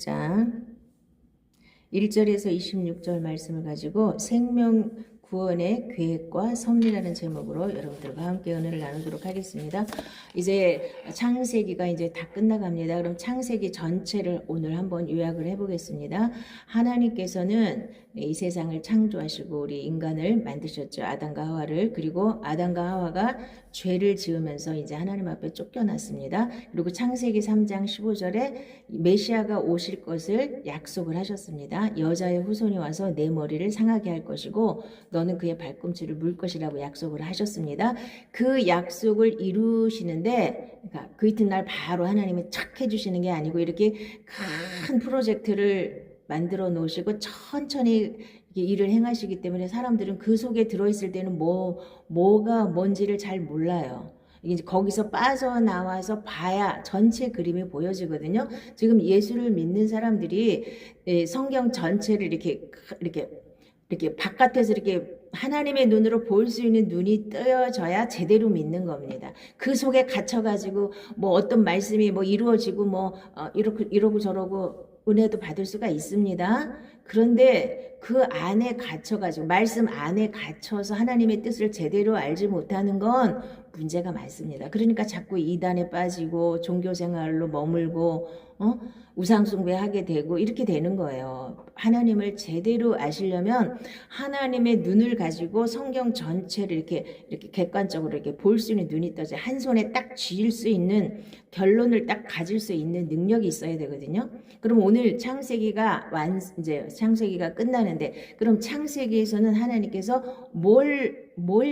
26장 1절에서 26절 말씀을 가지고 생명 구원의 계획과 섭리라는 제목으로 여러분들과 함께 은혜를 나누도록 하겠습니다. 이제 창세기가 이제 다 끝나갑니다. 그럼 창세기 전체를 오늘 한번 요약을 해보겠습니다. 하나님께서는 이 세상을 창조하시고 우리 인간을 만드셨죠. 아담과 하와를. 그리고 아담과 하와가 죄를 지으면서 이제 하나님 앞에 쫓겨났습니다. 그리고 창세기 3장 15절에 메시아가 오실 것을 약속을 하셨습니다. 여자의 후손이 와서 내 머리를 상하게 할 것이고 너는 그의 발꿈치를 물 것이라고 약속을 하셨습니다. 그 약속을 이루시는데 그러니까 그 이튿날 바로 하나님이 착 해주시는 게 아니고 이렇게 큰 프로젝트를 만들어 놓으시고 천천히 일을 행하시기 때문에 사람들은 그 속에 들어있을 때는 뭐가 뭔지를 잘 몰라요. 이제 거기서 빠져나와서 봐야 전체 그림이 보여지거든요. 지금 예수를 믿는 사람들이 성경 전체를 이렇게 바깥에서 이렇게 하나님의 눈으로 볼 수 있는 눈이 뜨여져야 제대로 믿는 겁니다. 그 속에 갇혀가지고 뭐 어떤 말씀이 뭐 이루어지고 뭐 이러고 저러고 은혜도 받을 수가 있습니다. 그런데 그 안에 갇혀가지고 말씀 안에 갇혀서 하나님의 뜻을 제대로 알지 못하는 건 문제가 많습니다. 그러니까 자꾸 이단에 빠지고 종교생활로 머물고 우상숭배하게 되고 이렇게 되는 거예요. 하나님을 제대로 아시려면 하나님의 눈을 가지고 성경 전체를 이렇게 객관적으로 이렇게 볼 수 있는 눈이 떠져 한 손에 딱 쥐일 수 있는 결론을 딱 가질 수 있는 능력이 있어야 되거든요. 그럼 오늘 창세기가 이제 창세기가 끝나는데 그럼 창세기에서는 하나님께서 뭘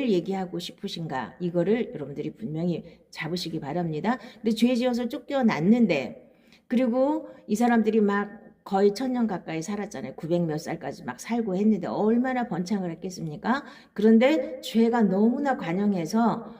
얘기하고 싶으신가 이거를 여러분들이 분명히 잡으시기 바랍니다. 근데 죄 지어서 쫓겨났는데 그리고 이 사람들이 막 거의 1000년 가까이 살았잖아요. 900 몇 살까지 막 살고 했는데 얼마나 번창을 했겠습니까? 그런데 죄가 너무나 관영해서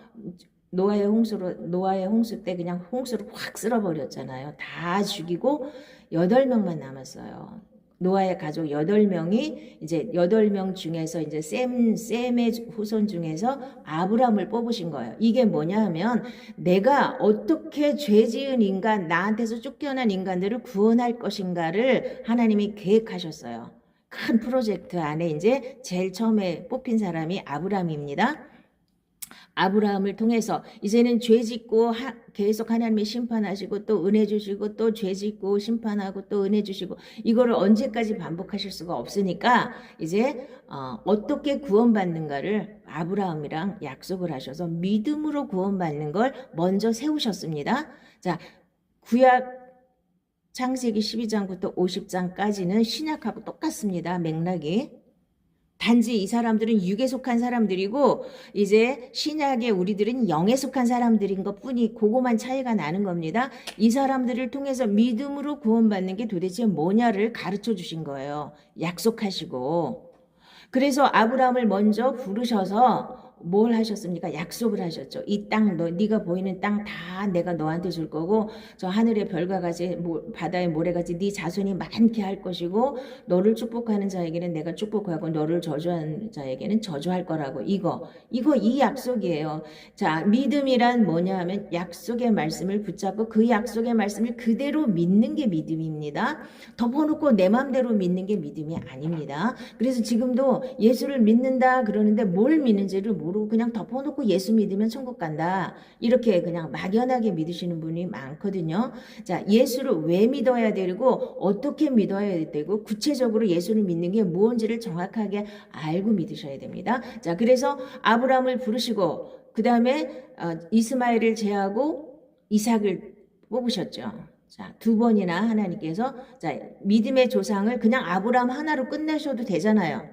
노아의 홍수 때 그냥 홍수로 확 쓸어버렸잖아요. 다 죽이고 8명만 남았어요. 노아의 가족 8명이 이제 8명 중에서 이제 셈의 후손 중에서 아브람을 뽑으신 거예요. 이게 뭐냐 하면 내가 어떻게 죄 지은 인간, 나한테서 쫓겨난 인간들을 구원할 것인가를 하나님이 계획하셨어요. 큰 프로젝트 안에 이제 제일 처음에 뽑힌 사람이 아브람입니다. 아브라함을 통해서 이제는 죄 짓고 계속 하나님이 심판하시고 또 은혜 주시고 또 죄 짓고 심판하고 또 은혜 주시고 이거를 언제까지 반복하실 수가 없으니까 이제 어떻게 구원받는가를 아브라함이랑 약속을 하셔서 믿음으로 구원받는 걸 먼저 세우셨습니다. 자, 구약 창세기 12장부터 50장까지는 신약하고 똑같습니다. 맥락이. 단지 이 사람들은 육에 속한 사람들이고 이제 신약의 우리들은 영에 속한 사람들인 것뿐이 그거만 차이가 나는 겁니다. 이 사람들을 통해서 믿음으로 구원받는 게 도대체 뭐냐를 가르쳐 주신 거예요. 약속하시고. 그래서 아브라함을 먼저 부르셔서 뭘 하셨습니까? 약속을 하셨죠. 이 땅, 네가 보이는 땅 다 내가 너한테 줄 거고 저 하늘의 별과 같이 바다의 모래같이 네 자손이 많게 할 것이고 너를 축복하는 자에게는 내가 축복하고 너를 저주하는 자에게는 저주할 거라고 이 약속이에요. 자, 믿음이란 뭐냐 하면 약속의 말씀을 붙잡고 그 약속의 말씀을 그대로 믿는 게 믿음입니다. 덮어놓고 내 마음대로 믿는 게 믿음이 아닙니다. 그래서 지금도 예수를 믿는다 그러는데 뭘 믿는지를 모르고 그냥 덮어놓고 예수 믿으면 천국 간다. 이렇게 그냥 막연하게 믿으시는 분이 많거든요. 자, 예수를 왜 믿어야 되고 어떻게 믿어야 되고 구체적으로 예수를 믿는 게 무엇인지를 정확하게 알고 믿으셔야 됩니다. 자, 그래서 아브라함을 부르시고 그 다음에 이스마엘을 제하고 이삭을 뽑으셨죠. 자, 2번이나 하나님께서 자, 믿음의 조상을 그냥 아브라함 하나로 끝내셔도 되잖아요.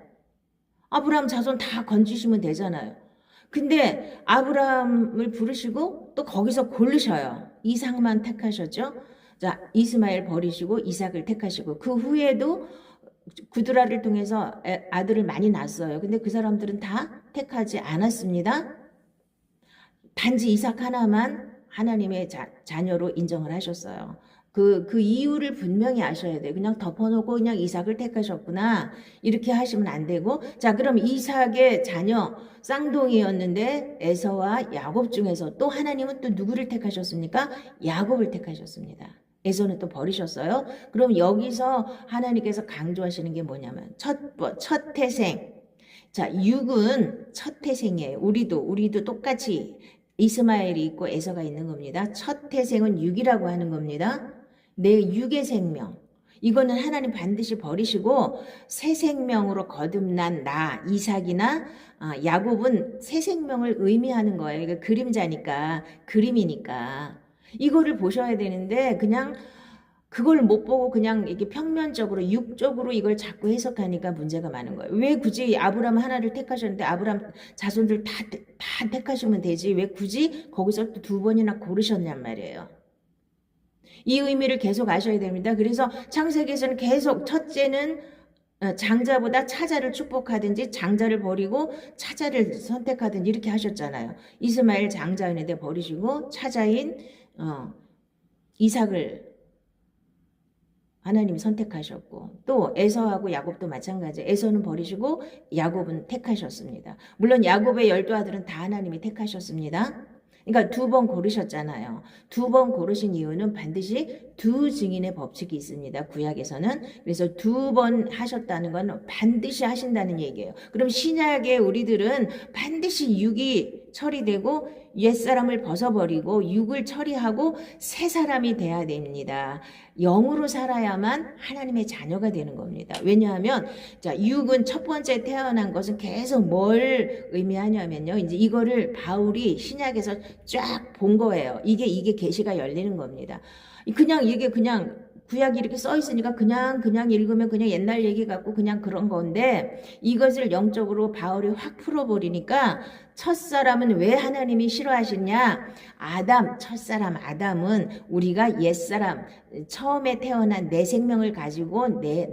아브라함 자손 다 건지시면 되잖아요. 근데 아브라함을 부르시고 또 거기서 고르셔요. 이삭만 택하셨죠. 자, 이스마엘 버리시고 이삭을 택하시고 그 후에도 구두라를 통해서 아들을 많이 낳았어요. 근데 그 사람들은 다 택하지 않았습니다. 단지 이삭 하나만 하나님의 자녀로 인정을 하셨어요. 그 이유를 분명히 아셔야 돼요. 그냥 덮어놓고 그냥 이삭을 택하셨구나. 이렇게 하시면 안 되고. 자, 그럼 이삭의 자녀, 쌍둥이였는데 에서와 야곱 중에서 또 하나님은 또 누구를 택하셨습니까? 야곱을 택하셨습니다. 에서는 또 버리셨어요. 그럼 여기서 하나님께서 강조하시는 게 뭐냐면 첫 태생. 자, 육은 첫 태생이에요. 우리도 똑같이 이스마엘이 있고 에서가 있는 겁니다. 첫 태생은 육이라고 하는 겁니다. 내 육의 생명. 이거는 하나님 반드시 버리시고 새 생명으로 거듭난 나 이삭이나 야곱은 새 생명을 의미하는 거예요. 이거 그림자니까, 그림이니까. 이거를 보셔야 되는데 그냥 그걸 못 보고 그냥 이렇게 평면적으로 육적으로 이걸 자꾸 해석하니까 문제가 많은 거예요. 왜 굳이 아브라함 하나를 택하셨는데 아브라함 자손들 다 택하시면 되지. 왜 굳이 거기서 또 두 번이나 고르셨냔 말이에요. 이 의미를 계속 아셔야 됩니다. 그래서 창세기에서는 계속 첫째는 장자보다 차자를 축복하든지 장자를 버리고 차자를 선택하든지 이렇게 하셨잖아요. 이스마엘 장자였는데 버리시고 차자인 이삭을 하나님이 선택하셨고 또 에서하고 야곱도 마찬가지예요. 에서는 버리시고 야곱은 택하셨습니다. 물론 야곱의 12아들은 다 하나님이 택하셨습니다. 그러니까 두 번 고르셨잖아요. 두 번 고르신 이유는 반드시 두 증인의 법칙이 있습니다. 구약에서는. 그래서 두 번 하셨다는 건 반드시 하신다는 얘기예요. 그럼 신약의 우리들은 반드시 육이 처리되고 옛사람을 벗어버리고 육을 처리하고 새 사람이 돼야 됩니다. 영으로 살아야만 하나님의 자녀가 되는 겁니다. 왜냐하면 자, 육은 첫 번째 태어난 것은 계속 뭘 의미하냐면요. 이제 이거를 바울이 신약에서 쫙 본 거예요. 이게 계시가 열리는 겁니다. 이게 그냥 구약이 이렇게 써 있으니까 그냥 읽으면 그냥 옛날 얘기 같고 그냥 그런 건데 이것을 영적으로 바울이 확 풀어버리니까 첫사람은 왜 하나님이 싫어하시냐? 첫사람 아담은 우리가 옛사람 처음에 태어난 내 생명을 가지고 내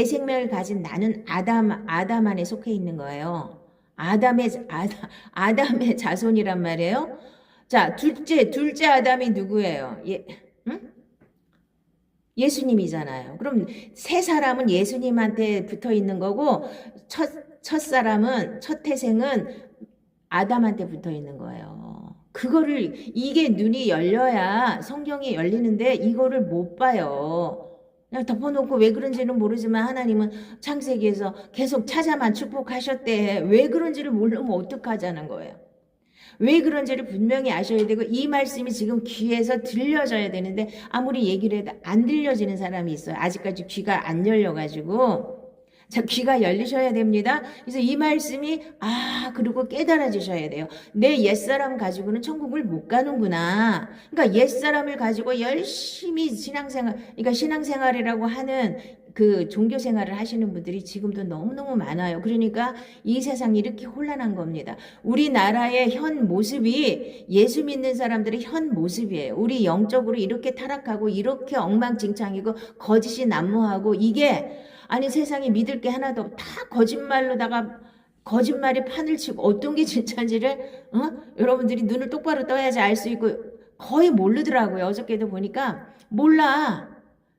생명을 가진 나는 아담 안에 속해 있는 거예요. 아담의 자손이란 말이에요. 자, 둘째 아담이 누구예요? 예수님이잖아요. 그럼 새 사람은 예수님한테 붙어 있는 거고 첫 태생은 아담한테 붙어 있는 거예요. 이게 눈이 열려야 성경이 열리는데 이거를 못 봐요. 그냥 덮어놓고 왜 그런지는 모르지만 하나님은 창세기에서 계속 찾아만 축복하셨대. 왜 그런지를 모르면 어떡하자는 거예요. 왜 그런지를 분명히 아셔야 되고 이 말씀이 지금 귀에서 들려져야 되는데 아무리 얘기를 해도 안 들려지는 사람이 있어요. 아직까지 귀가 안 열려가지고. 자, 귀가 열리셔야 됩니다. 그래서 이 말씀이 그리고 깨달아지셔야 돼요. 내 옛사람 가지고는 천국을 못 가는구나. 그러니까 옛사람을 가지고 열심히 신앙생활이라고 하는 그 종교생활을 하시는 분들이 지금도 너무너무 많아요. 그러니까 이 세상이 이렇게 혼란한 겁니다. 우리나라의 현 모습이 예수 믿는 사람들의 현 모습이에요. 우리 영적으로 이렇게 타락하고 이렇게 엉망진창이고 거짓이 난무하고 이게 세상에 믿을 게 하나도 없고 다 거짓말로다가 거짓말이 판을 치고 어떤 게 진짜인지를 여러분들이 눈을 똑바로 떠야지 알 수 있고 거의 모르더라고요. 어저께도 보니까 몰라.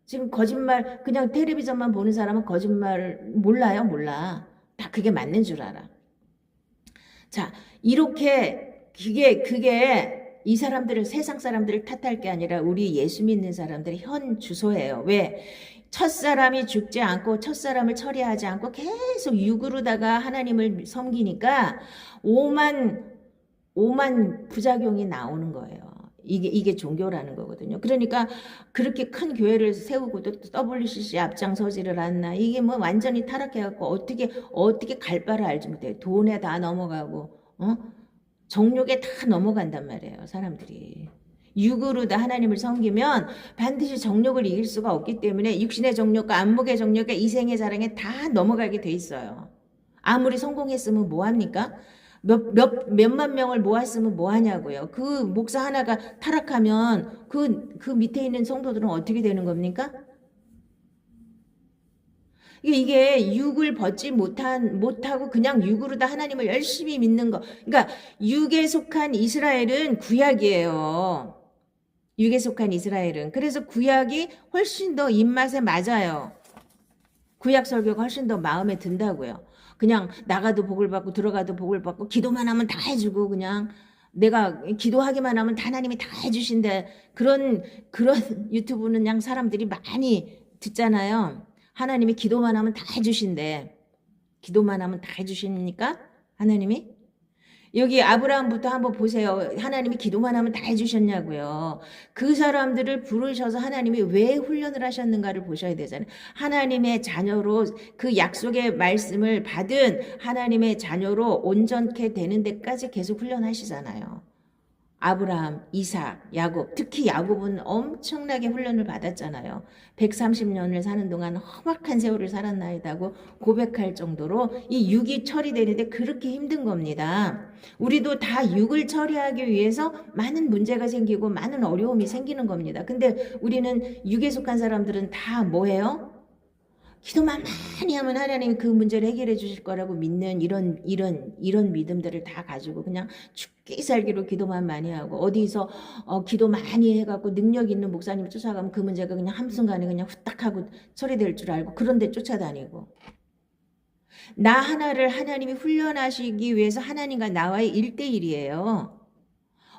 지금 거짓말 그냥 텔레비전만 보는 사람은 거짓말을 몰라. 다 그게 맞는 줄 알아. 자, 이렇게 그게 이 사람들을 세상 사람들을 탓할 게 아니라 우리 예수 믿는 사람들의 현 주소예요. 왜? 첫사람이 죽지 않고 첫사람을 처리하지 않고 계속 육으로다가 하나님을 섬기니까 오만 부작용이 나오는 거예요. 이게 종교라는 거거든요. 그러니까 그렇게 큰 교회를 세우고도 WCC 앞장서지를 않나. 이게 뭐 완전히 타락해갖고 어떻게 갈 바를 알지 못해요. 돈에 다 넘어가고 정욕에 다 넘어간단 말이에요. 사람들이. 육으로 다 하나님을 섬기면 반드시 정욕을 이길 수가 없기 때문에 육신의 정욕과 안목의 정욕과 이생의 자랑에 다 넘어가게 돼 있어요. 아무리 성공했으면 뭐합니까? 몇만 명을 모았으면 뭐하냐고요. 그 목사 하나가 타락하면 그 밑에 있는 성도들은 어떻게 되는 겁니까? 이게 육을 벗지 못하고 그냥 육으로 다 하나님을 열심히 믿는 거. 그러니까 육에 속한 이스라엘은 구약이에요. 육에 속한 이스라엘은. 그래서 구약이 훨씬 더 입맛에 맞아요. 구약 설교가 훨씬 더 마음에 든다고요. 그냥 나가도 복을 받고 들어가도 복을 받고 기도만 하면 다 해주고 그냥 내가 기도하기만 하면 하나님이 다 해주신대. 그런 유튜브는 그냥 사람들이 많이 듣잖아요. 하나님이 기도만 하면 다 해주신대. 기도만 하면 다 해주십니까? 하나님이? 여기 아브라함부터 한번 보세요. 하나님이 기도만 하면 다 해주셨냐고요. 그 사람들을 부르셔서 하나님이 왜 훈련을 하셨는가를 보셔야 되잖아요. 하나님의 자녀로 그 약속의 말씀을 받은 하나님의 자녀로 온전케 되는 데까지 계속 훈련하시잖아요. 아브라함, 이삭, 야곱, 특히 야곱은 엄청나게 훈련을 받았잖아요. 130년을 사는 동안 험악한 세월을 살았나이다고 고백할 정도로 이 육이 처리되는데 그렇게 힘든 겁니다. 우리도 다 육을 처리하기 위해서 많은 문제가 생기고 많은 어려움이 생기는 겁니다. 근데 우리는 육에 속한 사람들은 다 뭐예요? 기도만 많이 하면 하나님이 그 문제를 해결해 주실 거라고 믿는 이런 믿음들을 다 가지고 그냥 죽기 살기로 기도만 많이 하고 어디서 기도 많이 해갖고 능력 있는 목사님 쫓아가면 그 문제가 그냥 한순간에 그냥 후딱 하고 처리될 줄 알고 그런데 쫓아다니고 나 하나를 하나님이 훈련하시기 위해서 하나님과 나와의 1대1이에요.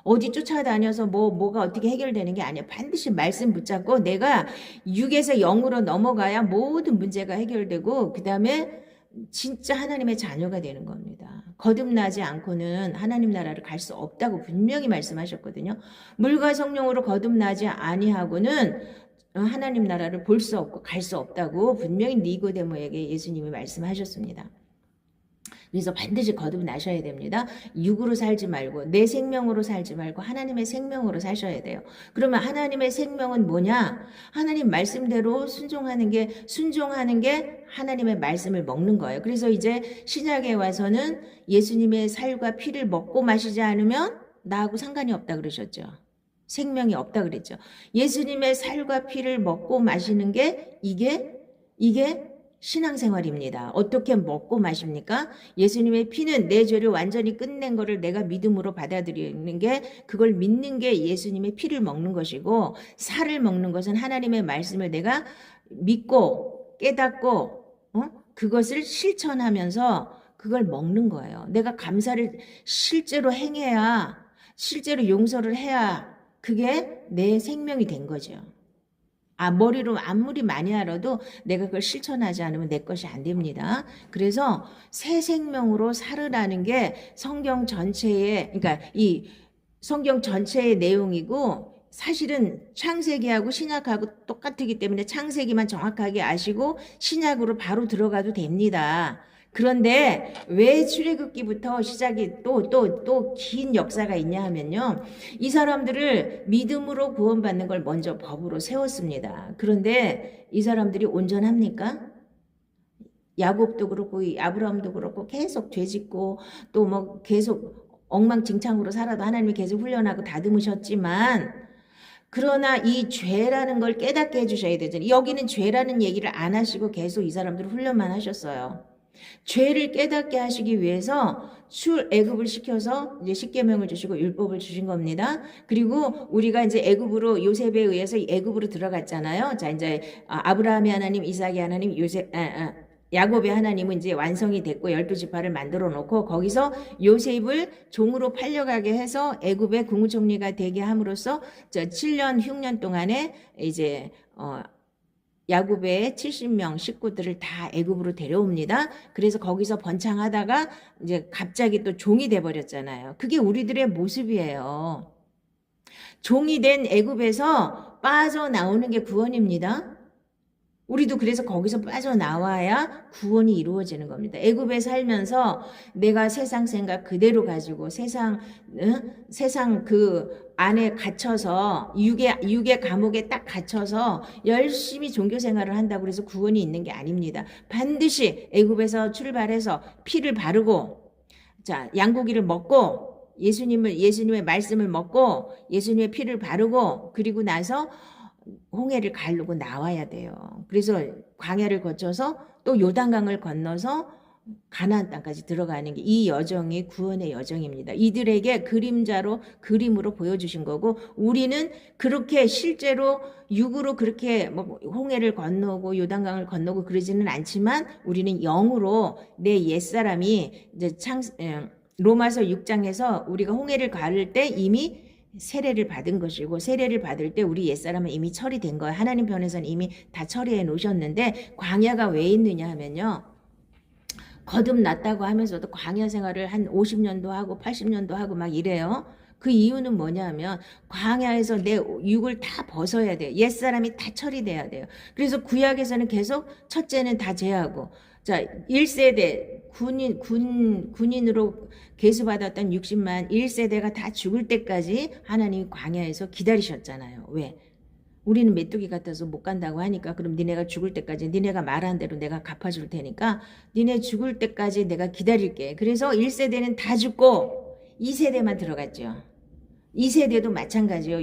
어디 쫓아다녀서 뭐가 어떻게 해결되는 게 아니야. 반드시 말씀 붙잡고 내가 6에서 0으로 넘어가야 모든 문제가 해결되고 그 다음에 진짜 하나님의 자녀가 되는 겁니다. 거듭나지 않고는 하나님 나라를 갈 수 없다고 분명히 말씀하셨거든요. 물과 성령으로 거듭나지 아니하고는 하나님 나라를 볼 수 없고 갈 수 없다고 분명히 니고데모에게 예수님이 말씀하셨습니다. 그래서 반드시 거듭나셔야 됩니다. 육으로 살지 말고 내 생명으로 살지 말고 하나님의 생명으로 사셔야 돼요. 그러면 하나님의 생명은 뭐냐? 하나님 말씀대로 순종하는 게 하나님의 말씀을 먹는 거예요. 그래서 이제 신약에 와서는 예수님의 살과 피를 먹고 마시지 않으면 나하고 상관이 없다 그러셨죠. 생명이 없다 그랬죠. 예수님의 살과 피를 먹고 마시는 게 이게 신앙생활입니다. 어떻게 먹고 마십니까? 예수님의 피는 내 죄를 완전히 끝낸 거를 내가 믿음으로 받아들이는 게 그걸 믿는 게 예수님의 피를 먹는 것이고 살을 먹는 것은 하나님의 말씀을 내가 믿고 깨닫고 그것을 실천하면서 그걸 먹는 거예요. 내가 감사를 실제로 행해야 실제로 용서를 해야 그게 내 생명이 된 거죠. 머리로 아무리 많이 알아도 내가 그걸 실천하지 않으면 내 것이 안 됩니다. 그래서 새 생명으로 살으라는 게 성경 전체의, 그러니까 이 성경 전체의 내용이고 사실은 창세기하고 신약하고 똑같기 때문에 창세기만 정확하게 아시고 신약으로 바로 들어가도 됩니다. 그런데 왜 출애굽기부터 시작이 또 긴 역사가 있냐 하면요. 이 사람들을 믿음으로 구원받는 걸 먼저 법으로 세웠습니다. 그런데 이 사람들이 온전합니까? 야곱도 그렇고 아브라함도 그렇고 계속 죄짓고 또 뭐 계속 엉망진창으로 살아도 하나님이 계속 훈련하고 다듬으셨지만 그러나 이 죄라는 걸 깨닫게 해주셔야 되잖아요. 여기는 죄라는 얘기를 안 하시고 계속 이 사람들을 훈련만 하셨어요. 죄를 깨닫게 하시기 위해서 출애굽을 시켜서 이제 십계명을 주시고 율법을 주신 겁니다. 그리고 우리가 이제 애굽으로 요셉에 의해서 애굽으로 들어갔잖아요. 자 이제 아브라함의 하나님, 이삭의 하나님, 야곱의 하나님은 이제 완성이 됐고 12지파를 만들어 놓고 거기서 요셉을 종으로 팔려가게 해서 애굽의 국무총리가 되게 함으로써 7년 흉년 동안에 이제 야곱의 70명 식구들을 다 애굽으로 데려옵니다. 그래서 거기서 번창하다가 이제 갑자기 또 종이 돼 버렸잖아요. 그게 우리들의 모습이에요. 종이 된 애굽에서 빠져나오는 게 구원입니다. 우리도 그래서 거기서 빠져나와야 구원이 이루어지는 겁니다. 애굽에 살면서 내가 세상 생각 그대로 가지고 세상 그 안에 갇혀서 육의 감옥에 딱 갇혀서 열심히 종교 생활을 한다고 해서 구원이 있는 게 아닙니다. 반드시 애굽에서 출발해서 피를 바르고 자 양고기를 먹고 예수님의 말씀을 먹고 예수님의 피를 바르고 그리고 나서 홍해를 가르고 나와야 돼요. 그래서 광야를 거쳐서 또 요단강을 건너서 가나안 땅까지 들어가는 게 이 여정이 구원의 여정입니다. 이들에게 그림으로 보여주신 거고 우리는 그렇게 실제로 육으로 그렇게 뭐 홍해를 건너고 요단강을 건너고 그러지는 않지만 우리는 영으로 내 옛사람이 이제 로마서 6장에서 우리가 홍해를 가를 때 이미 세례를 받은 것이고 세례를 받을 때 우리 옛사람은 이미 처리된 거예요. 하나님 편에서는 이미 다 처리해 놓으셨는데 광야가 왜 있느냐 하면요. 거듭났다고 하면서도 광야 생활을 한 50년도 하고 80년도 하고 막 이래요. 그 이유는 뭐냐 하면 광야에서 내 육을 다 벗어야 돼요. 옛사람이 다 처리돼야 돼요. 그래서 구약에서는 계속 첫째는 다 제하고 자 1세대 군인으로 계수받았던 60만 1세대가 다 죽을 때까지 하나님이 광야에서 기다리셨잖아요. 왜? 우리는 메뚜기 같아서 못 간다고 하니까 그럼 니네가 죽을 때까지 니네가 말한 대로 내가 갚아줄 테니까 니네 죽을 때까지 내가 기다릴게. 그래서 1세대는 다 죽고 2세대만 들어갔죠. 2세대도 마찬가지요.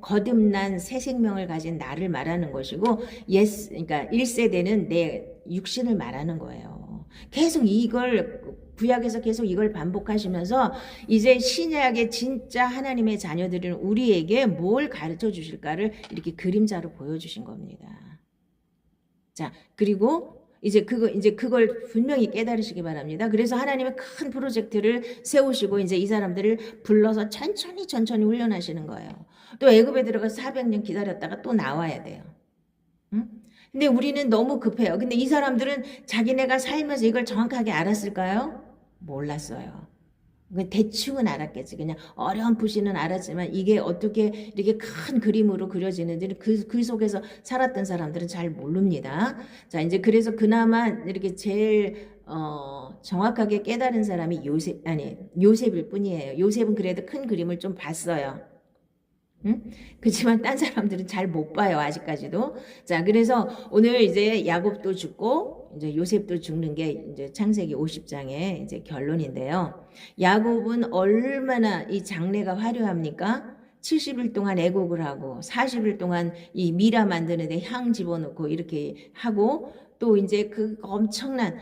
거듭난 새 생명을 가진 나를 말하는 것이고 그러니까 1세대는 내 육신을 말하는 거예요. 계속 이걸 구약에서 계속 이걸 반복하시면서 이제 신약의 진짜 하나님의 자녀들은 우리에게 뭘 가르쳐 주실까를 이렇게 그림자로 보여주신 겁니다. 자, 그리고 이제 그걸 분명히 깨달으시기 바랍니다. 그래서 하나님은 큰 프로젝트를 세우시고 이제 이 사람들을 불러서 천천히 훈련하시는 거예요. 또 애굽에 들어가서 400년 기다렸다가 또 나와야 돼요. 응? 근데 우리는 너무 급해요. 근데 이 사람들은 자기네가 살면서 이걸 정확하게 알았을까요? 몰랐어요. 대충은 알았겠지. 그냥 어렴풋이는 알았지만 이게 어떻게 이렇게 큰 그림으로 그려지는지 그 속에서 살았던 사람들은 잘 모릅니다. 자, 이제 그래서 그나마 이렇게 제일 정확하게 깨달은 사람이 요셉일 뿐이에요. 요셉은 그래도 큰 그림을 좀 봤어요. 응? 그렇지만 딴 사람들은 잘 못 봐요, 아직까지도. 자, 그래서 오늘 이제 야곱도 죽고 이제 요셉도 죽는 게 이제 창세기 50장의 이제 결론인데요. 야곱은 얼마나 이 장래가 화려합니까? 70일 동안 애곡을 하고 40일 동안 이 미라 만드는데 향 집어넣고 이렇게 하고 또 이제 그 엄청난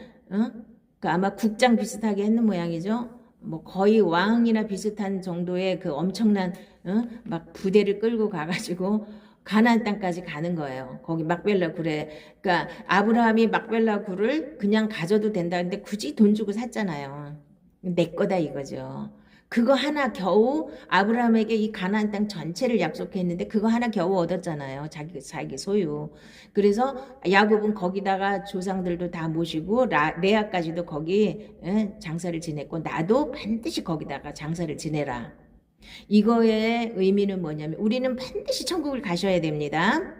그 아마 국장 비슷하게 했는 모양이죠. 뭐 거의 왕이나 비슷한 정도의 그 엄청난 막 부대를 끌고 가가지고 가나안 땅까지 가는 거예요. 거기 막벨라 굴에. 그러니까 아브라함이 막벨라 굴을 그냥 가져도 된다는데 굳이 돈 주고 샀잖아요. 내 거다 이거죠. 그거 하나 겨우 아브라함에게 이 가나안 땅 전체를 약속했는데 그거 하나 겨우 얻었잖아요. 자기 소유. 그래서 야곱은 거기다가 조상들도 다 모시고 레아까지도 거기 장사를 지냈고 나도 반드시 거기다가 장사를 지내라. 이거의 의미는 뭐냐면 우리는 반드시 천국을 가셔야 됩니다.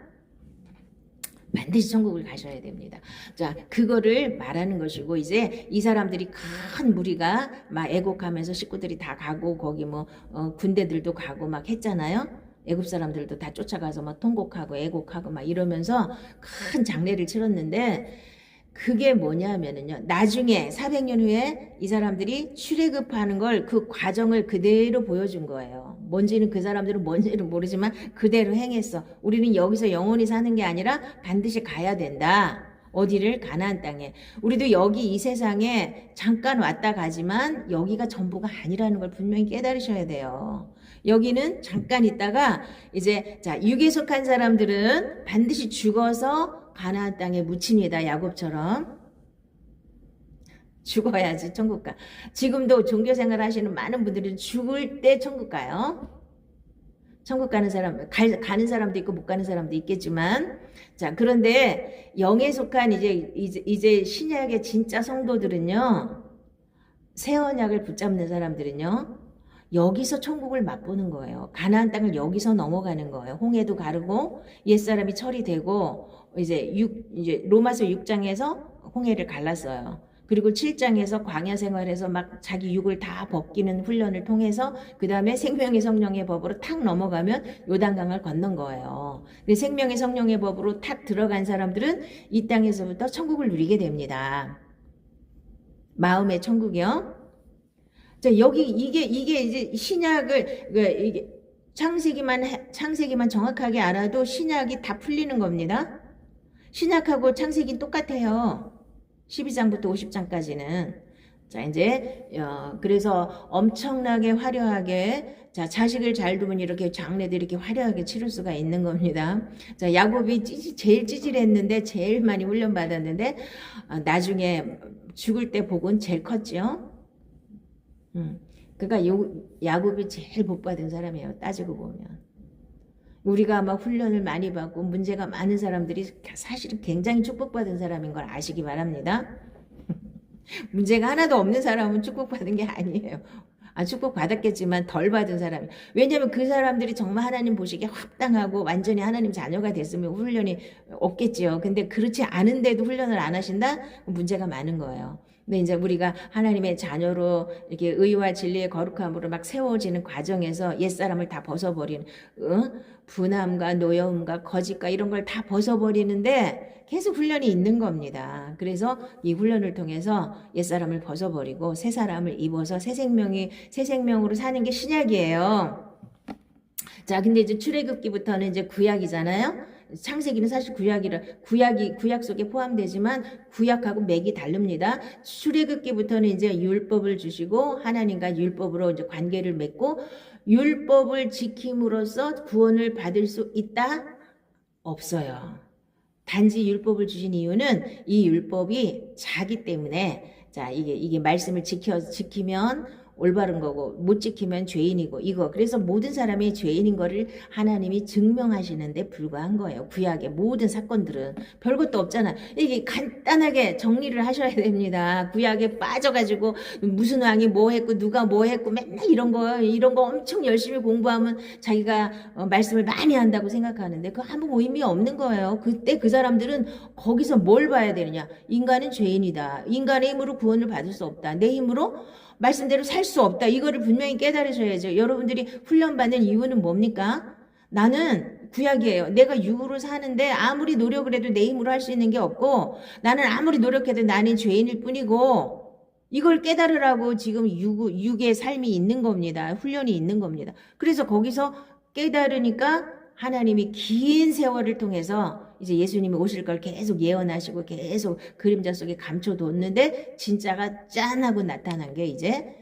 반드시 천국을 가셔야 됩니다. 자, 그거를 말하는 것이고 이제 이 사람들이 큰 무리가 막 애곡하면서 식구들이 다 가고 거기 뭐 군대들도 가고 막 했잖아요. 애굽 사람들도 다 쫓아가서 막 통곡하고 애곡하고 막 이러면서 큰 장례를 치렀는데 그게 뭐냐면은요. 나중에 400년 후에 이 사람들이 출애굽하는 걸 그 과정을 그대로 보여준 거예요. 뭔지는 그 사람들은 뭔지는 모르지만 그대로 행했어. 우리는 여기서 영원히 사는 게 아니라 반드시 가야 된다. 어디를? 가나안 땅에. 우리도 여기 이 세상에 잠깐 왔다 가지만 여기가 전부가 아니라는 걸 분명히 깨달으셔야 돼요. 여기는 잠깐 있다가 이제 자 육에 속한 사람들은 반드시 죽어서 가나안 땅에 묻힙니다. 야곱처럼. 죽어야지 천국 가. 지금도 종교생활 하시는 많은 분들은 죽을 때 천국 가요. 천국 가는 사람, 가는 사람도 있고 못 가는 사람도 있겠지만 자 그런데 영에 속한 이제 신약의 진짜 성도들은요. 새 언약을 붙잡는 사람들은요. 여기서 천국을 맛보는 거예요. 가나안 땅을 여기서 넘어가는 거예요. 홍해도 가르고 옛사람이 처리되고 이제 로마서 6장에서 홍해를 갈랐어요. 그리고 7장에서 광야 생활에서 막 자기 육을 다 벗기는 훈련을 통해서 그 다음에 생명의 성령의 법으로 탁 넘어가면 요단강을 건넌 거예요. 생명의 성령의 법으로 탁 들어간 사람들은 이 땅에서부터 천국을 누리게 됩니다. 마음의 천국이요. 자, 여기 이게 이제 신약을 이게 창세기만 정확하게 알아도 신약이 다 풀리는 겁니다. 신약하고 창세기는 똑같아요. 12장부터 50장까지는. 자, 이제 그래서 엄청나게 화려하게 자, 자식을 잘 두면 이렇게 장례도 이렇게 화려하게 치를 수가 있는 겁니다. 자, 야곱이 제일 찌질했는데 제일 많이 훈련받았는데 나중에 죽을 때 복은 제일 컸죠. 그러니까 야곱이 제일 복 받은 사람이에요. 따지고 보면. 우리가 막 훈련을 많이 받고 문제가 많은 사람들이 사실은 굉장히 축복받은 사람인 걸 아시기 바랍니다. 문제가 하나도 없는 사람은 축복받은 게 아니에요. 축복받았겠지만 덜 받은 사람이. 왜냐하면 그 사람들이 정말 하나님 보시기에 합당하고 완전히 하나님 자녀가 됐으면 훈련이 없겠지요. 근데 그렇지 않은데도 훈련을 안 하신다? 문제가 많은 거예요. 근데 이제 우리가 하나님의 자녀로 이렇게 의와 진리의 거룩함으로 막 세워지는 과정에서 옛사람을 다 벗어버리는, 분함과 노여움과 거짓과 이런 걸 다 벗어버리는데 계속 훈련이 있는 겁니다. 그래서 이 훈련을 통해서 옛사람을 벗어버리고 새 사람을 입어서 새 생명으로 사는 게 신약이에요. 자, 근데 이제 출애굽기부터는 이제 구약이잖아요. 창세기는 사실 구약 속에 포함되지만 구약하고 맥이 다릅니다. 출애굽기부터는 이제 율법을 주시고 하나님과 율법으로 이제 관계를 맺고 율법을 지킴으로써 구원을 받을 수 있다? 없어요. 단지 율법을 주신 이유는 이 율법이 자기 때문에 자 이게 말씀을 지키면 올바른 거고 못 지키면 죄인이고 이거 그래서 모든 사람이 죄인인 거를 하나님이 증명하시는데 불과한 거예요. 구약의 모든 사건들은 별것도 없잖아. 이게 간단하게 정리를 하셔야 됩니다. 구약에 빠져가지고 무슨 왕이 뭐 했고 누가 뭐 했고 맨날 이런 거 엄청 열심히 공부하면 자기가 말씀을 많이 한다고 생각하는데 그 아무 의미 없는 거예요. 그때 그 사람들은 거기서 뭘 봐야 되느냐. 인간은 죄인이다. 인간의 힘으로 구원을 받을 수 없다. 내 힘으로 말씀대로 살 수 없다. 이거를 분명히 깨달으셔야죠. 여러분들이 훈련받는 이유는 뭡니까? 나는 구약이에요. 내가 육으로 사는데 아무리 노력을 해도 내 힘으로 할 수 있는 게 없고 나는 아무리 노력해도 나는 죄인일 뿐이고 이걸 깨달으라고 지금 육의 삶이 있는 겁니다. 훈련이 있는 겁니다. 그래서 거기서 깨달으니까 하나님이 긴 세월을 통해서 이제 예수님이 오실 걸 계속 예언하시고 계속 그림자 속에 감춰뒀는데 진짜가 짠하고 나타난 게 이제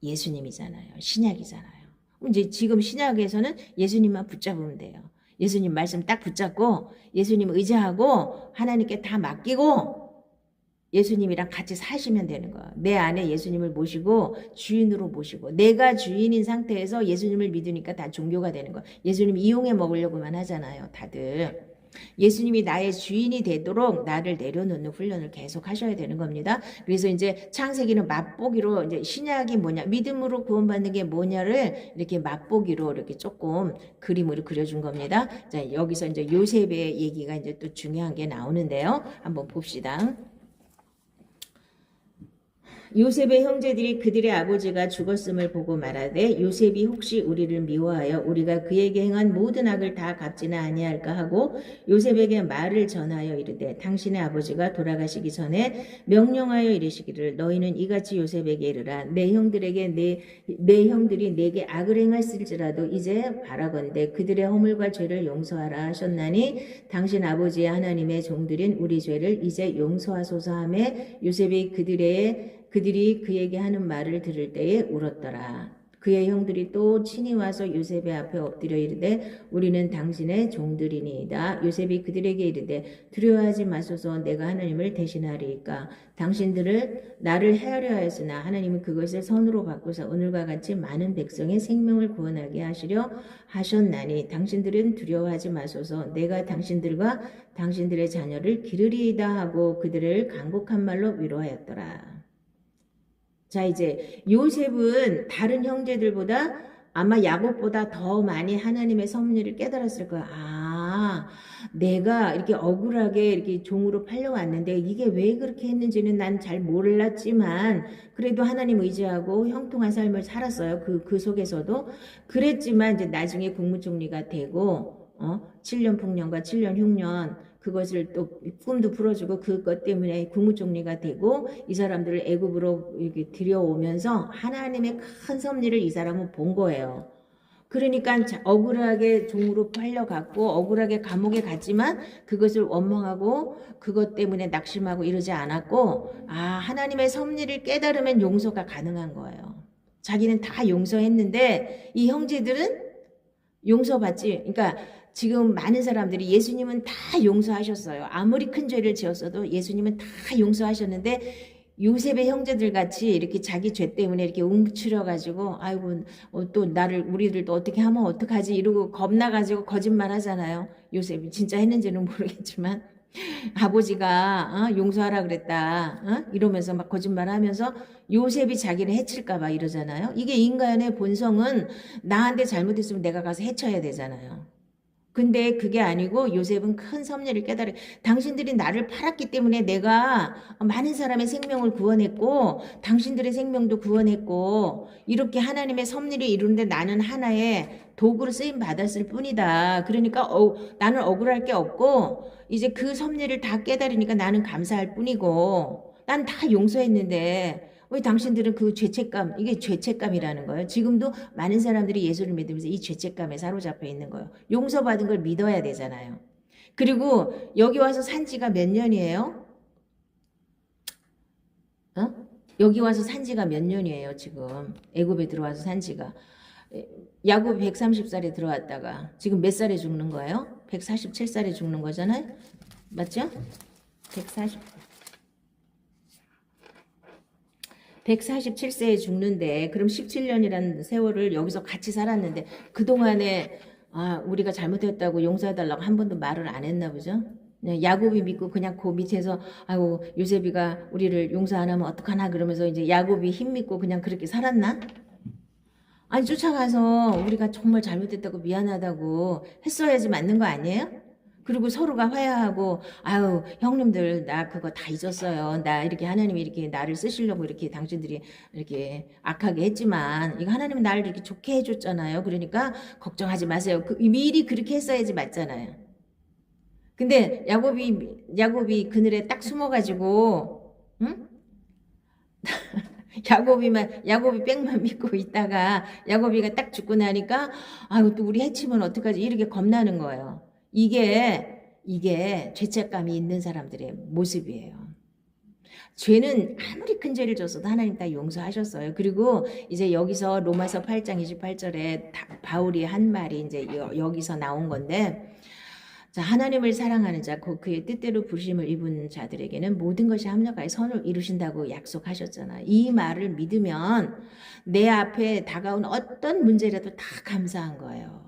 예수님이잖아요. 신약이잖아요. 이제 지금 신약에서는 예수님만 붙잡으면 돼요. 예수님 말씀 딱 붙잡고 예수님 의지하고 하나님께 다 맡기고 예수님이랑 같이 사시면 되는 거야. 내 안에 예수님을 모시고 주인으로 모시고 내가 주인인 상태에서 예수님을 믿으니까 다 종교가 되는 거야. 예수님 이용해 먹으려고만 하잖아요. 다들. 예수님이 나의 주인이 되도록 나를 내려놓는 훈련을 계속 하셔야 되는 겁니다. 그래서 이제 창세기는 맛보기로 이제 신약이 뭐냐, 믿음으로 구원받는 게 뭐냐를 이렇게 맛보기로 이렇게 조금 그림으로 그려준 겁니다. 자, 여기서 이제 요셉의 얘기가 이제 또 중요한 게 나오는데요. 한번 봅시다. 요셉의 형제들이 그들의 아버지가 죽었음을 보고 말하되 요셉이 혹시 우리를 미워하여 우리가 그에게 행한 모든 악을 다 갚지는 아니할까 하고 요셉에게 말을 전하여 이르되 당신의 아버지가 돌아가시기 전에 명령하여 이르시기를 너희는 이같이 요셉에게 이르라 내 형들이 내게 악을 행했을지라도 이제 바라건대 그들의 허물과 죄를 용서하라 하셨나니 당신 아버지의 하나님의 종들인 우리 죄를 이제 용서하소서 하며 요셉이 그들이 그에게 하는 말을 들을 때에 울었더라. 그의 형들이 또 친히 와서 요셉의 앞에 엎드려 이르되 우리는 당신의 종들이니이다. 요셉이 그들에게 이르되 두려워하지 마소서 내가 하나님을 대신하리이까. 당신들을 나를 해하려 하였으나 하나님은 그것을 선으로 바꾸사 오늘과 같이 많은 백성의 생명을 구원하게 하시려 하셨나니 당신들은 두려워하지 마소서 내가 당신들과 당신들의 자녀를 기르리이다 하고 그들을 간곡한 말로 위로하였더라. 자, 이제 요셉은 다른 형제들보다 아마 야곱보다 더 많이 하나님의 섭리를 깨달았을 거야. 내가 이렇게 억울하게 이렇게 종으로 팔려왔는데 이게 왜 그렇게 했는지는 난 잘 몰랐지만 그래도 하나님 의지하고 형통한 삶을 살았어요. 그 속에서도. 그랬지만 이제 나중에 국무총리가 되고 7년 풍년과 7년 흉년 그것을 또 꿈도 풀어주고 그것 때문에 국무총리가 되고 이 사람들을 애굽으로 이렇게 들여오면서 하나님의 큰 섭리를 이 사람은 본 거예요. 그러니까 억울하게 종으로 팔려갔고 억울하게 감옥에 갔지만 그것을 원망하고 그것 때문에 낙심하고 이러지 않았고 하나님의 섭리를 깨달으면 용서가 가능한 거예요. 자기는 다 용서했는데 이 형제들은 용서받지 그러니까 지금 많은 사람들이 예수님은 다 용서하셨어요. 아무리 큰 죄를 지었어도 예수님은 다 용서하셨는데 요셉의 형제들 같이 이렇게 자기 죄 때문에 이렇게 움츠려가지고 아이고 또 우리들 또 어떻게 하면 어떡하지 이러고 겁나가지고 거짓말 하잖아요. 요셉이 진짜 했는지는 모르겠지만 아버지가 용서하라 그랬다 이러면서 막 거짓말하면서 요셉이 자기를 해칠까 봐 이러잖아요. 이게 인간의 본성은 나한테 잘못했으면 내가 가서 해쳐야 되잖아요. 근데 그게 아니고 요셉은 큰 섭리를 깨달아 당신들이 나를 팔았기 때문에 내가 많은 사람의 생명을 구원했고 당신들의 생명도 구원했고 이렇게 하나님의 섭리를 이루는데 나는 하나의 도구로 쓰임 받았을 뿐이다. 그러니까 나는 억울할 게 없고 이제 그 섭리를 다 깨달으니까 나는 감사할 뿐이고 난 다 용서했는데 왜 당신들은 그 죄책감, 이게 죄책감이라는 거예요. 지금도 많은 사람들이 예수를 믿으면서 이 죄책감에 사로잡혀 있는 거예요. 용서받은 걸 믿어야 되잖아요. 그리고 여기 와서 산 지가 몇 년이에요? 여기 와서 산 지가 몇 년이에요, 지금. 애굽에 들어와서 산 지가. 야곱 130살에 들어왔다가 지금 몇 살에 죽는 거예요? 147살에 죽는 거잖아요? 맞죠? 147세에 죽는데 그럼 17년이라는 세월을 여기서 같이 살았는데 그동안에 우리가 잘못했다고 용서해달라고 한 번도 말을 안 했나 보죠. 야곱이 믿고 그냥 그 밑에서 아이고 요셉이가 우리를 용서 안 하면 어떡하나 그러면서 이제 야곱이 힘 믿고 그냥 그렇게 살았나? 아니 쫓아가서 우리가 정말 잘못했다고 미안하다고 했어야지 맞는 거 아니에요? 그리고 서로가 화해하고 아유 형님들 나 그거 다 잊었어요. 나 이렇게 하나님이 이렇게 나를 쓰시려고 이렇게 당신들이 이렇게 악하게 했지만 이거 하나님은 나를 이렇게 좋게 해줬잖아요. 그러니까 걱정하지 마세요. 미리 그렇게 했어야지 맞잖아요. 근데 야곱이 그늘에 딱 숨어가지고 응? 야곱이 뺑만 믿고 있다가 야곱이가 딱 죽고 나니까 아유 또 우리 해치면 어떡하지 이렇게 겁나는 거예요. 이게 죄책감이 있는 사람들의 모습이에요. 죄는 아무리 큰 죄를 졌어도 하나님 다 용서하셨어요. 그리고 이제 여기서 로마서 8장 28절에 바울이 한 말이 이제 여기서 나온 건데 자, 하나님을 사랑하는 자, 그의 뜻대로 부르심을 입은 자들에게는 모든 것이 합력하여 선을 이루신다고 약속하셨잖아요. 이 말을 믿으면 내 앞에 다가온 어떤 문제라도 다 감사한 거예요.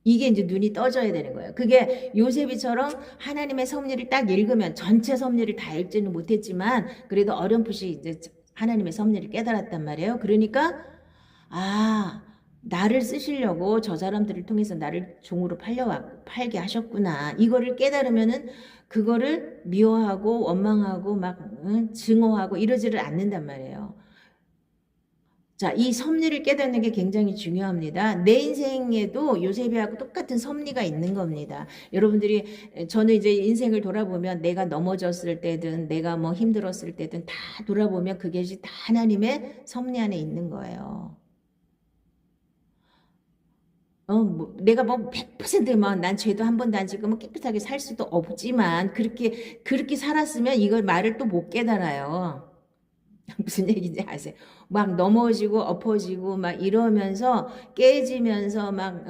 이게 이제 눈이 떠져야 되는 거예요. 그게 요셉이처럼 하나님의 섭리를 딱 읽으면 전체 섭리를 다 읽지는 못했지만 그래도 어렴풋이 이제 하나님의 섭리를 깨달았단 말이에요. 그러니까 나를 쓰시려고 저 사람들을 통해서 나를 종으로 팔게 하셨구나. 이거를 깨달으면은 그거를 미워하고 원망하고 막 증오하고 이러지를 않는단 말이에요. 자, 이 섭리를 깨닫는 게 굉장히 중요합니다. 내 인생에도 요셉이하고 똑같은 섭리가 있는 겁니다. 여러분들이 저는 이제 인생을 돌아보면 내가 넘어졌을 때든 내가 뭐 힘들었을 때든 다 돌아보면 그게 다 하나님의 섭리 안에 있는 거예요. 내가 뭐 100%만 난 죄도 한 번도 안 짓고 뭐 깨끗하게 살 수도 없지만 그렇게 살았으면 이걸 말을 또 못 깨달아요. 무슨 얘기인지 아세요? 막 넘어지고 엎어지고 막 이러면서 깨지면서 막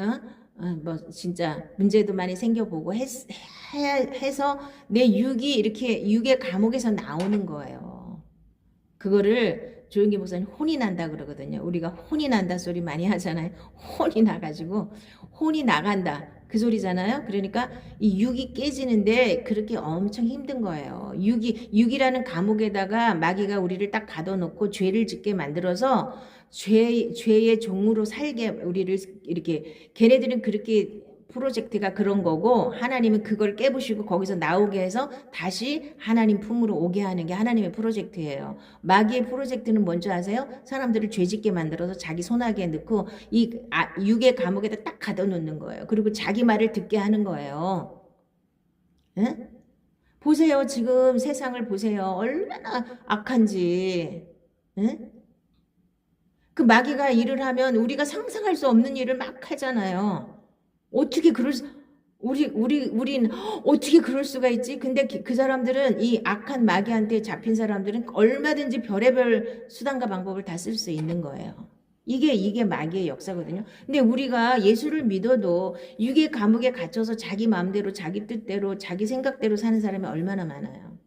뭐 진짜 문제도 많이 생겨보고 해서 내 육의 감옥에서 나오는 거예요. 그거를 조용기 목사님 혼이 난다 그러거든요. 우리가 혼이 난다 소리 많이 하잖아요. 혼이 나가지고 혼이 나간다 그 소리잖아요. 그러니까 이 육이 깨지는데 그렇게 엄청 힘든 거예요. 육이라는 감옥에다가 마귀가 우리를 딱 가둬놓고 죄를 짓게 만들어서 죄의 종으로 살게 우리를 이렇게 걔네들은 그렇게 프로젝트가 그런 거고 하나님은 그걸 깨부시고 거기서 나오게 해서 다시 하나님 품으로 오게 하는 게 하나님의 프로젝트예요. 마귀의 프로젝트는 뭔지 아세요? 사람들을 죄짓게 만들어서 자기 손아귀에 넣고 이 육의 감옥에다 딱 가둬놓는 거예요. 그리고 자기 말을 듣게 하는 거예요. 응? 보세요. 지금 세상을 보세요. 얼마나 악한지. 응? 그 마귀가 일을 하면 우리가 상상할 수 없는 일을 막 하잖아요. 어떻게 우린 어떻게 그럴 수가 있지? 근데 그 사람들은 이 악한 마귀한테 잡힌 사람들은 얼마든지 별의별 수단과 방법을 다 쓸 수 있는 거예요. 이게 마귀의 역사거든요. 근데 우리가 예수를 믿어도 육의 감옥에 갇혀서 자기 마음대로 자기 뜻대로 자기 생각대로 사는 사람이 얼마나 많아요.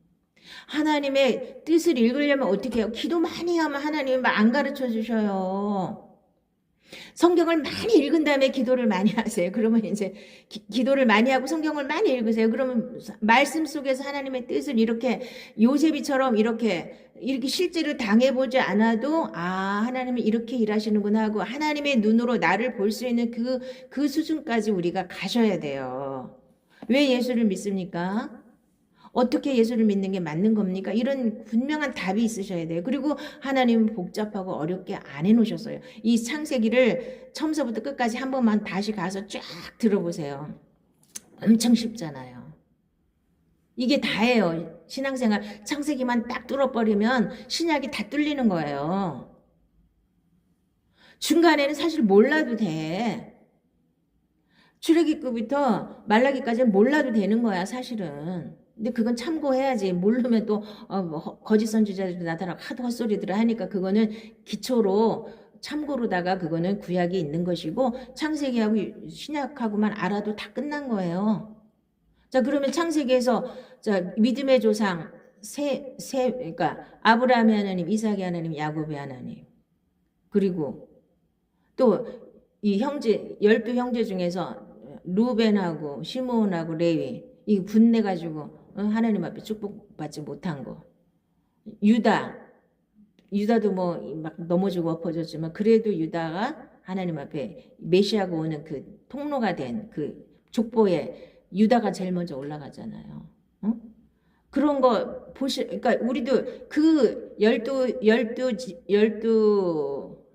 하나님의 뜻을 읽으려면 어떻게 해요? 기도 많이 하면 하나님이 안 가르쳐 주셔요. 성경을 많이 읽은 다음에 기도를 많이 하세요. 그러면 이제 기도를 많이 하고 성경을 많이 읽으세요. 그러면 말씀 속에서 하나님의 뜻을 이렇게 요셉이처럼 이렇게 실제로 당해보지 않아도 하나님이 이렇게 일하시는구나 하고 하나님의 눈으로 나를 볼 수 있는 그 수준까지 우리가 가셔야 돼요. 왜 예수를 믿습니까? 어떻게 예수를 믿는 게 맞는 겁니까? 이런 분명한 답이 있으셔야 돼요. 그리고 하나님은 복잡하고 어렵게 안 해놓으셨어요. 이 창세기를 처음서부터 끝까지 한 번만 다시 가서 쫙 들어보세요. 엄청 쉽잖아요. 이게 다예요. 신앙생활 창세기만 딱 뚫어버리면 신약이 다 뚫리는 거예요. 중간에는 사실 몰라도 돼. 출애기부터 말라기까지는 몰라도 되는 거야 사실은. 근데 그건 참고해야지. 모르면 또 거짓 선지자들도 나타나고 하도 헛소리들을 하니까 그거는 기초로 참고로다가 그거는 구약이 있는 것이고 창세기하고 신약하고만 알아도 다 끝난 거예요. 자, 그러면 창세기에서 자, 믿음의 조상 그러니까 아브라함의 하나님, 이삭의 하나님, 야곱의 하나님. 그리고 또 이 형제 12형제 중에서 루벤하고 시므온하고 레위 이 분내 가지고 하나님 앞에 축복받지 못한 거. 유다도 뭐 막 넘어지고 엎어졌지만 그래도 유다가 하나님 앞에 메시아가 오는 그 통로가 된 그 족보에 유다가 제일 먼저 올라가잖아요. 그런 거 그러니까 우리도 그 열두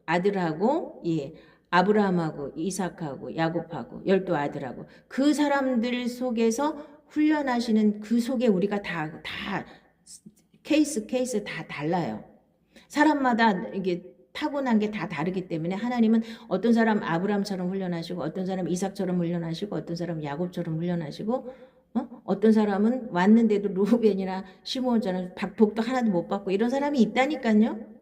아들하고 아브라함하고 이삭하고 야곱하고 12아들하고 그 사람들 속에서 훈련하시는 그 속에 우리가 다 케이스 다 달라요. 사람마다 이게 타고난 게 다 다르기 때문에 하나님은 어떤 사람 아브라함처럼 훈련하시고 어떤 사람 이삭처럼 훈련하시고 어떤 사람 야곱처럼 훈련하시고 어떤 사람은 왔는데도 루벤이나 시므온처럼 복도 하나도 못 받고 이런 사람이 있다니까요.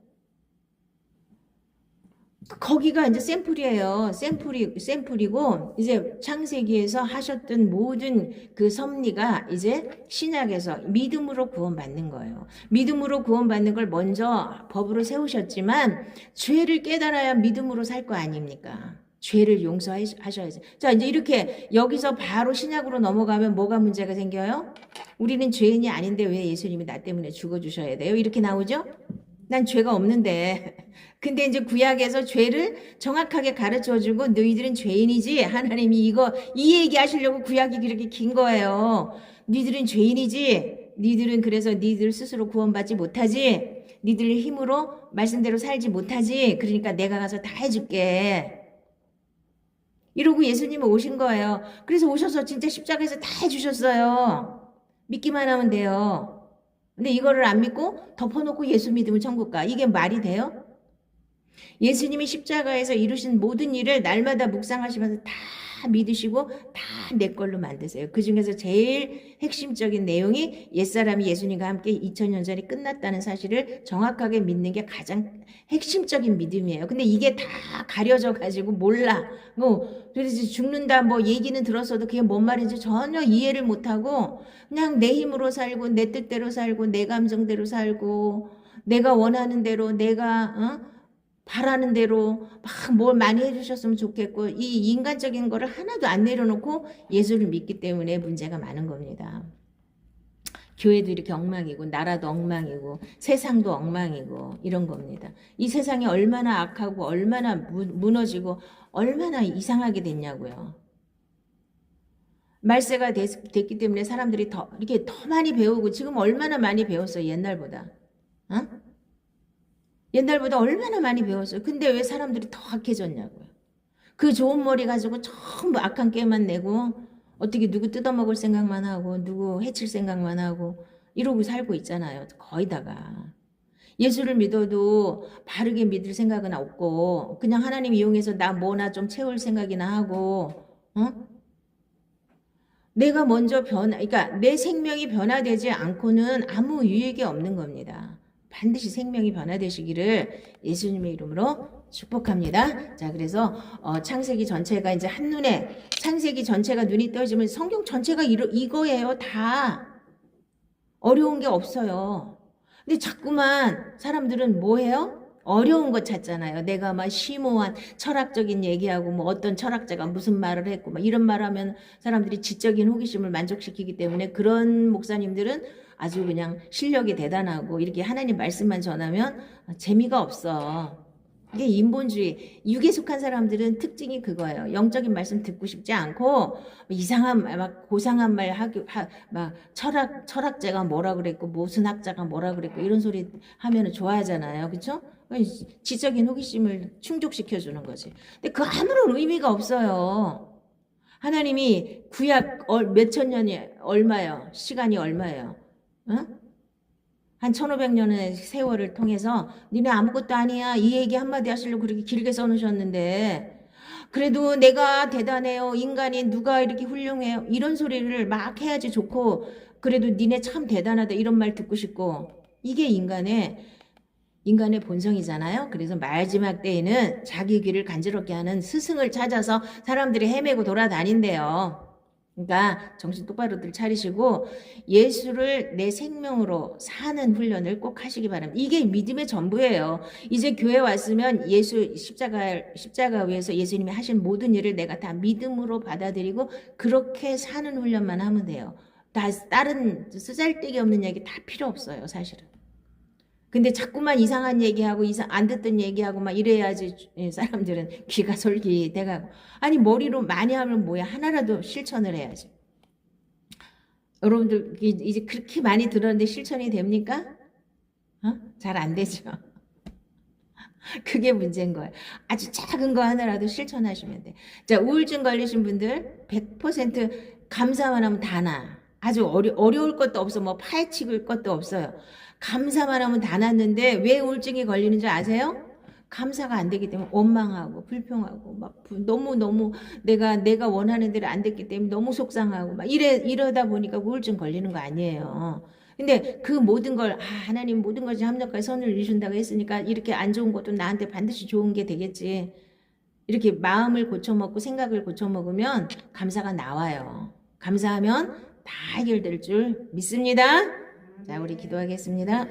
거기가 이제 샘플이에요. 샘플이고 이제 창세기에서 하셨던 모든 그 섭리가 이제 신약에서 믿음으로 구원받는 거예요. 믿음으로 구원받는 걸 먼저 법으로 세우셨지만 죄를 깨달아야 믿음으로 살 거 아닙니까? 죄를 용서하셔야지. 자, 이제 이렇게 여기서 바로 신약으로 넘어가면 뭐가 문제가 생겨요? 우리는 죄인이 아닌데 왜 예수님이 나 때문에 죽어주셔야 돼요? 이렇게 나오죠? 난 죄가 없는데. 근데 이제 구약에서 죄를 정확하게 가르쳐주고 너희들은 죄인이지. 하나님이 이 얘기 하시려고 구약이 그렇게 긴 거예요. 너희들은 죄인이지. 너희들은 그래서 너희들 스스로 구원받지 못하지. 너희들 힘으로 말씀대로 살지 못하지. 그러니까 내가 가서 다 해줄게. 이러고 예수님은 오신 거예요. 그래서 오셔서 진짜 십자가에서 다 해주셨어요. 믿기만 하면 돼요. 근데 이거를 안 믿고 덮어놓고 예수 믿으면 천국 가. 이게 말이 돼요? 예수님이 십자가에서 이루신 모든 일을 날마다 묵상하시면서 다 믿으시고 다 내 걸로 만드세요. 그 중에서 제일 핵심적인 내용이 옛사람이 예수님과 함께 2000년 전에 끝났다는 사실을 정확하게 믿는 게 가장 핵심적인 믿음이에요. 근데 이게 다 가려져 가지고 몰라. 그래서 죽는다 얘기는 들었어도 그게 뭔 말인지 전혀 이해를 못하고 그냥 내 힘으로 살고 내 뜻대로 살고 내 감정대로 살고 내가 원하는 대로 내가 바라는 대로 막 뭘 많이 해주셨으면 좋겠고 이 인간적인 거를 하나도 안 내려놓고 예수를 믿기 때문에 문제가 많은 겁니다. 교회도 이렇게 엉망이고 나라도 엉망이고 세상도 엉망이고 이런 겁니다. 이 세상이 얼마나 악하고 얼마나 무너지고 얼마나 이상하게 됐냐고요. 말세가 됐기 때문에 사람들이 이렇게 더 많이 배우고 지금 얼마나 많이 배웠어요. 옛날보다. 옛날보다 얼마나 많이 배웠어요. 근데 왜 사람들이 더 악해졌냐고요. 그 좋은 머리 가지고 전부 악한 깨만 내고 어떻게 누구 뜯어먹을 생각만 하고 누구 해칠 생각만 하고 이러고 살고 있잖아요. 거의 다가. 예수를 믿어도 바르게 믿을 생각은 없고 그냥 하나님 이용해서 나 뭐나 좀 채울 생각이나 하고 내가 먼저 그러니까 내 생명이 변화되지 않고는 아무 유익이 없는 겁니다. 반드시 생명이 변화되시기를 예수님의 이름으로 축복합니다. 자, 그래서 창세기 전체가 이제 한눈에 창세기 전체가 눈이 떠지면 성경 전체가 이거예요. 다 어려운 게 없어요. 근데 자꾸만 사람들은 뭐 해요? 어려운 거 찾잖아요. 내가 막 심오한 철학적인 얘기하고 뭐 어떤 철학자가 무슨 말을 했고 막 이런 말 하면 사람들이 지적인 호기심을 만족시키기 때문에 그런 목사님들은 아주 그냥 실력이 대단하고 이렇게 하나님 말씀만 전하면 재미가 없어. 이게 인본주의, 육에 속한 사람들은 특징이 그거예요. 영적인 말씀 듣고 싶지 않고 이상한 막 고상한 말 막 철학자가 뭐라 그랬고 무슨 학자가 뭐라 그랬고 이런 소리 하면은 좋아하잖아요. 그렇죠? 지적인 호기심을 충족시켜 주는 거지. 근데 그 아무런 의미가 없어요. 하나님이 구약 몇천 년이 얼마예요? 시간이 얼마예요? 응? 한 1500년의 세월을 통해서 니네 아무것도 아니야 이 얘기 한마디 하시려고 그렇게 길게 써놓으셨는데 그래도 내가 대단해요 인간이 누가 이렇게 훌륭해요 이런 소리를 막 해야지 좋고 그래도 니네 참 대단하다 이런 말 듣고 싶고 이게 인간의 본성이잖아요. 그래서 마지막 때에는 자기 귀를 간지럽게 하는 스승을 찾아서 사람들이 헤매고 돌아다닌대요. 그러니까 정신 똑바로들 차리시고 예수를 내 생명으로 사는 훈련을 꼭 하시기 바랍니다. 이게 믿음의 전부예요. 이제 교회 왔으면 예수 십자가 위에서 예수님이 하신 모든 일을 내가 다 믿음으로 받아들이고 그렇게 사는 훈련만 하면 돼요. 다른 쓰잘데기 없는 얘기 다 필요 없어요, 사실은. 근데 자꾸만 이상한 얘기하고 안 듣던 얘기하고 막 이래야지 사람들은 귀가 솔깃해가고 아니 머리로 많이 하면 뭐야 하나라도 실천을 해야지. 여러분들 이제 그렇게 많이 들었는데 실천이 됩니까? 잘 안 되죠. 그게 문제인 거예요. 아주 작은 거 하나라도 실천하시면 돼. 자, 우울증 걸리신 분들 100% 감사만 하면 다 나. 아주 어려울 것도 없어. 뭐 파헤칠 것도 없어요. 감사만 하면 다 낫는데 왜 우울증이 걸리는 줄 아세요? 감사가 안 되기 때문에 원망하고 불평하고 막 너무 내가 원하는 대로 안 됐기 때문에 너무 속상하고 막 이러다 보니까 우울증 걸리는 거 아니에요. 근데 그 모든 걸 하나님 모든 것이 합력하여 선을 이루신다고 했으니까 이렇게 안 좋은 것도 나한테 반드시 좋은 게 되겠지. 이렇게 마음을 고쳐먹고 생각을 고쳐먹으면 감사가 나와요. 감사하면 다 해결될 줄 믿습니다. 자, 우리 기도하겠습니다.